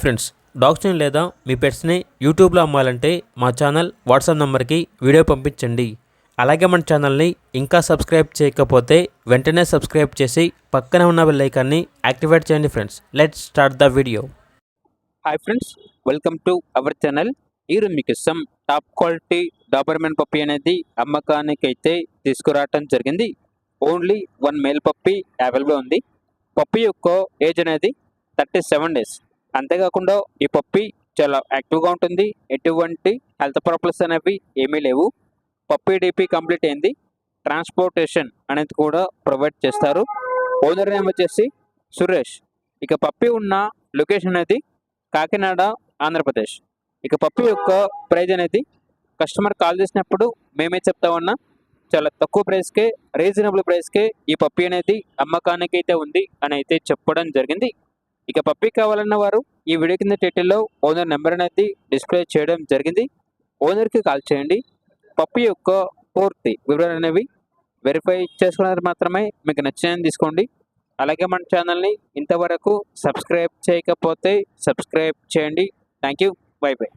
Friends, డాగ్స్ని లేదా మీ పెట్స్ని యూట్యూబ్లో అమ్మాలంటే మా ఛానల్ వాట్సాప్ నెంబర్కి వీడియో పంపించండి. అలాగే మన ఛానల్ని ఇంకా సబ్స్క్రైబ్ చేయకపోతే వెంటనే సబ్స్క్రైబ్ చేసి పక్కనే ఉన్న బెల్ ఐకాన్ని యాక్టివేట్ చేయండి friends. Let's start the video. Hi friends, welcome to our channel. ఈరోజు మీకు టాప్ క్వాలిటీ డాబర్మెన్ పప్పీ అనేది అమ్మకానికి అయితే తీసుకురావటం జరిగింది. ఓన్లీ 1 మేల్ పప్పీ అవైలబుల్ ఉంది. పప్పీ యొక్క ఏజ్ అనేది 37 డేస్. అంతేకాకుండా ఈ పప్పీ చాలా యాక్టివ్గా ఉంటుంది. ఎటువంటి హెల్త్ ప్రాబ్లమ్స్ అనేవి ఏమీ లేవు. పప్పీ డీపీ కంప్లీట్ అయింది. ట్రాన్స్పోర్టేషన్ అనేది కూడా ప్రొవైడ్ చేస్తారు. ఓనర్ నేమ్ వచ్చేసి సురేష్. ఇక పప్పీ ఉన్న లొకేషన్ అనేది కాకినాడ, ఆంధ్రప్రదేశ్. ఇక పప్పీ యొక్క ప్రైజ్ అనేది కస్టమర్ కాల్ చేసినప్పుడు మేమే చెప్తామన్నా చాలా తక్కువ ప్రైస్కే, రీజనబుల్ ప్రైస్కే ఈ పప్పీ అనేది అమ్మకానికి అయితే ఉంది అని అయితే చెప్పడం జరిగింది. ఇక పప్పీ కావాలన్న వారు ఈ వీడియో కింద టైటిల్లో ఓనర్ నెంబర్ అనేది డిస్ప్లే చేయడం జరిగింది. ఓనర్కి కాల్ చేయండి. పప్పీ యొక్క పూర్తి వివరాలు అనేవి వెరిఫై చేసుకున్నది మాత్రమే మీకు నచ్చినది తీసుకోండి. అలాగే మన ఛానల్ని ఇంతవరకు సబ్స్క్రైబ్ చేయకపోతే సబ్స్క్రైబ్ చేయండి. Thank you. By by.